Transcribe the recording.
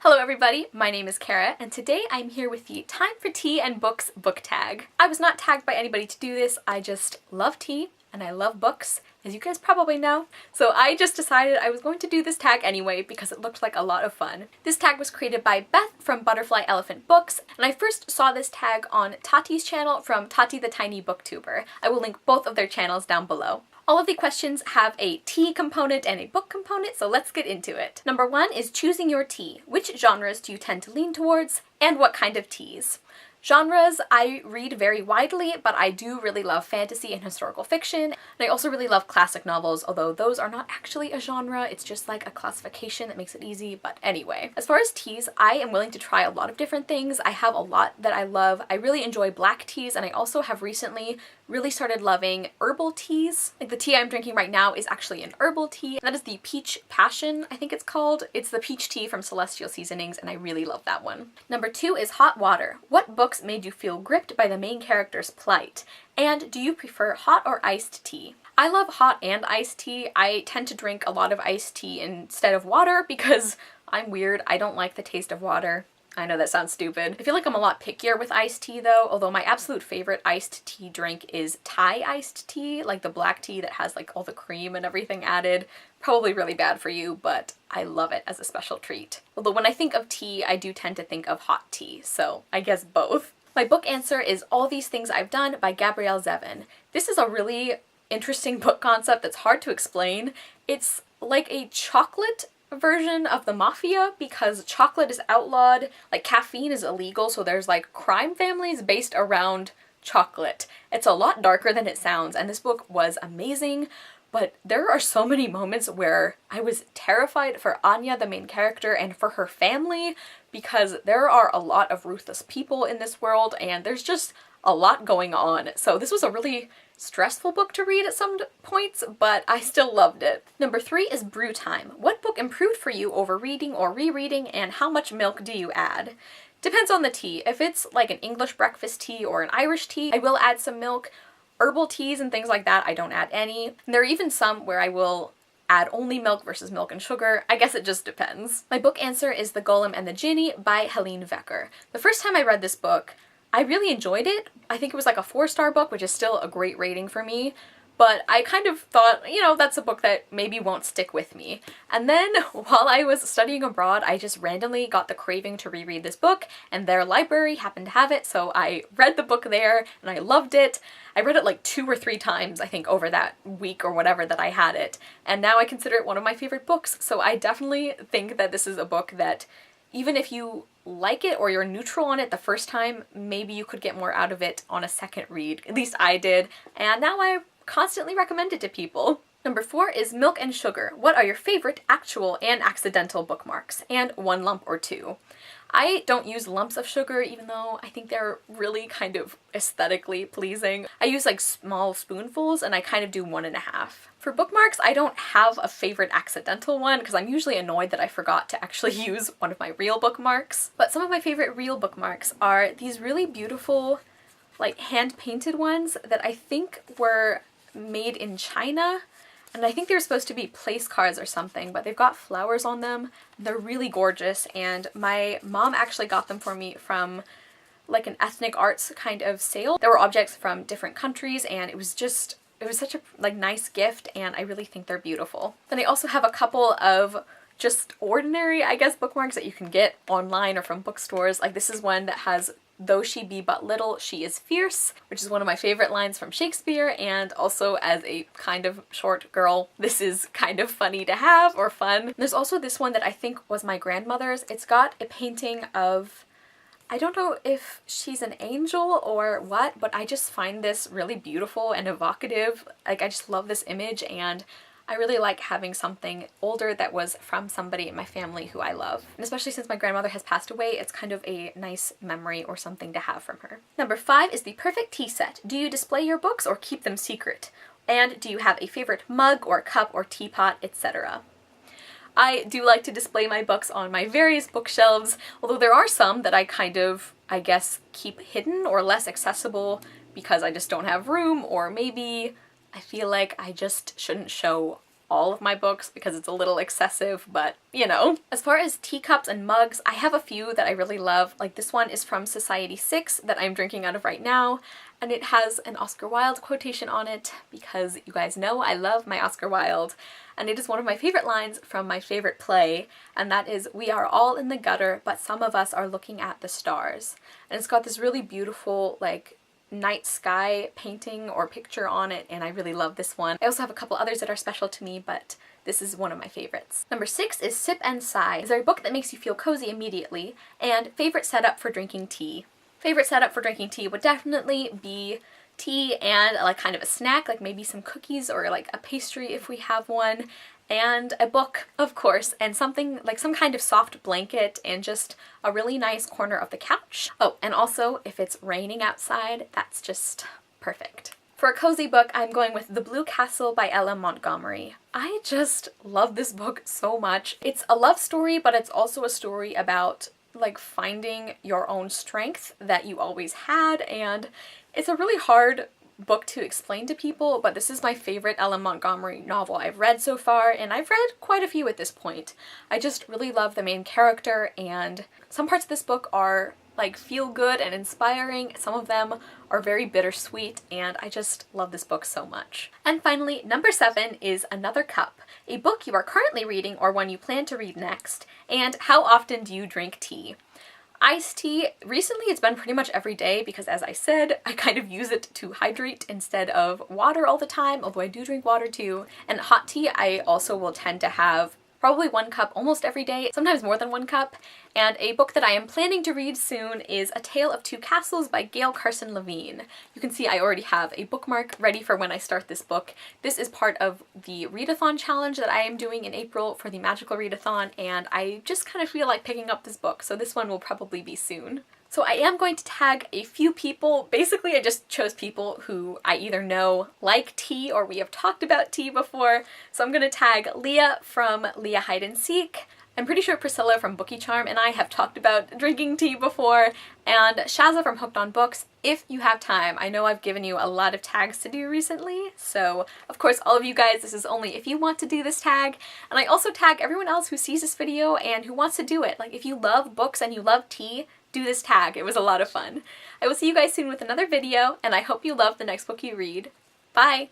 Hello everybody, my name is Kara, and today I'm here with the Time for Tea and Books book tag. I was not tagged by anybody to do this, I just love tea and I love books, as you guys probably know. So I just decided I was going to do this tag anyway because it looked like a lot of fun. This tag was created by Beth from Butterfly Elephant Books, and I first saw this tag on Tati's channel from Tati the Tiny Booktuber. I will link both of their channels down below. All of the questions have a tea component and a book component, so let's get into it. Number 1 is choosing your tea. Which genres do you tend to lean towards, and what kind of teas? Genres, I read very widely, but I do really love fantasy and historical fiction, and I also really love classic novels, although those are not actually a genre, it's just like a classification that makes it easy, but anyway. As far as teas, I am willing to try a lot of different things. I have a lot that I love. I really enjoy black teas, and I also have recently really started loving herbal teas. Like the tea I'm drinking right now is actually an herbal tea. That is the Peach Passion, I think it's called. It's the peach tea from Celestial Seasonings, and I really love that one. Number 2 is hot water. What books made you feel gripped by the main character's plight? And do you prefer hot or iced tea? I love hot and iced tea. I tend to drink a lot of iced tea instead of water because I'm weird. I don't like the taste of water. I know that sounds stupid. I feel like I'm a lot pickier with iced tea though, although my absolute favorite iced tea drink is Thai iced tea, like the black tea that has like all the cream and everything added. Probably really bad for you, but I love it as a special treat. Although when I think of tea, I do tend to think of hot tea, so I guess both. My book answer is All These Things I've Done by Gabrielle Zevin. This is a really interesting book concept that's hard to explain. It's like a chocolate version of the mafia because chocolate is outlawed, like caffeine is illegal, so there's like crime families based around chocolate. It's a lot darker than it sounds, and this book was amazing, but there are so many moments where I was terrified for Anya, the main character, and for her family because there are a lot of ruthless people in this world and there's just a lot going on. So this was a really stressful book to read at some points, but I still loved it. Number 3 is Brew Time. What book improved for you over reading or rereading, and how much milk do you add? Depends on the tea. If it's like an English breakfast tea or an Irish tea, I will add some milk. Herbal teas and things like that, I don't add any. And there are even some where I will add only milk versus milk and sugar. I guess it just depends. My book answer is The Golem and the Jinni by Helene Vecker. The first time I read this book, I really enjoyed it. I think it was like a 4-star book, which is still a great rating for me, but I kind of thought, you know, that's a book that maybe won't stick with me. And then while I was studying abroad, I just randomly got the craving to reread this book, and their library happened to have it, so I read the book there, and I loved it. I read it like 2 or 3 times, I think, over that week or whatever that I had it, and now I consider it one of my favorite books, so I definitely think that this is a book that even if you like it or you're neutral on it the first time, maybe you could get more out of it on a second read. At least I did, and now I constantly recommend it to people. Number 4 is Milk and Sugar. What are your favorite actual and accidental bookmarks? And 1 lump or 2. I don't use lumps of sugar, even though I think they're really kind of aesthetically pleasing. I use like small spoonfuls, and I kind of do 1.5. For bookmarks, I don't have a favorite accidental one because I'm usually annoyed that I forgot to actually use one of my real bookmarks. But some of my favorite real bookmarks are these really beautiful, like hand-painted ones that I think were made in China. And I think they're supposed to be place cards or something, but they've got flowers on them. They're really gorgeous, and my mom actually got them for me from like an ethnic arts kind of sale. There were objects from different countries, and it was such a like nice gift, and I really think they're beautiful. Then I also have a couple of just ordinary, I guess, bookmarks that you can get online or from bookstores. Like this is one that has "Though she be but little, she is fierce," which is one of my favorite lines from Shakespeare, and also as a kind of short girl, this is kind of funny to have or fun. There's also this one that I think was my grandmother's. It's got a painting of, I don't know if she's an angel or what, but I just find this really beautiful and evocative. Like I just love this image, and I really like having something older that was from somebody in my family who I love. And especially since my grandmother has passed away, it's kind of a nice memory or something to have from her. Number 5 is the perfect tea set. Do you display your books or keep them secret? And do you have a favorite mug or cup or teapot, etc.? I do like to display my books on my various bookshelves, although there are some that I kind of, I guess, keep hidden or less accessible because I just don't have room, or maybe I feel like I just shouldn't show all of my books because it's a little excessive, but you know. As far as teacups and mugs, I have a few that I really love. Like this one is from Society 6 that I'm drinking out of right now, and it has an Oscar Wilde quotation on it because you guys know I love my Oscar Wilde. And it is one of my favorite lines from my favorite play, and that is, "We are all in the gutter, but some of us are looking at the stars." And it's got this really beautiful, like, night sky painting or picture on it, and I really love this one. I also have a couple others that are special to me, but this is one of my favorites. Number 6 is Sip and Sigh. It's a book that makes you feel cozy immediately, and favorite setup for drinking tea. Favorite setup for drinking tea would definitely be tea and like kind of a snack, like maybe some cookies or like a pastry if we have one, and a book, of course, and something like some kind of soft blanket and just a really nice corner of the couch. Oh, and also if it's raining outside, that's just perfect. For a cozy book, I'm going with The Blue Castle by Ella Montgomery. I just love this book so much. It's a love story, but it's also a story about like finding your own strength that you always had, and it's a really hard book to explain to people, but this is my favorite Ella Montgomery novel I've read so far, and I've read quite a few at this point. I just really love the main character, and some parts of this book are like feel good and inspiring. Some of them are very bittersweet, and I just love this book so much. And finally, number 7 is Another Cup, a book you are currently reading or one you plan to read next, and how often do you drink tea? Iced tea, recently it's been pretty much every day because, as I said, I kind of use it to hydrate instead of water all the time, although I do drink water too. And hot tea I also will tend to have probably 1 cup almost every day, sometimes more than 1 cup. And a book that I am planning to read soon is A Tale of Two Castles by Gail Carson Levine. You can see I already have a bookmark ready for when I start this book. This is part of the readathon challenge that I am doing in April for the Magical Readathon, and I just kind of feel like picking up this book, so this one will probably be soon. So I am going to tag a few people. Basically, I just chose people who I either know like tea or we have talked about tea before. So I'm going to tag Leah from Leah Hide and Seek. I'm pretty sure Priscilla from Bookie Charm and I have talked about drinking tea before, and Shazza from Hooked on Books, if you have time. I know I've given you a lot of tags to do recently, so of course all of you guys, this is only if you want to do this tag. And I also tag everyone else who sees this video and who wants to do it. Like if you love books and you love tea, do this tag. It was a lot of fun. I will see you guys soon with another video, and I hope you love the next book you read. Bye!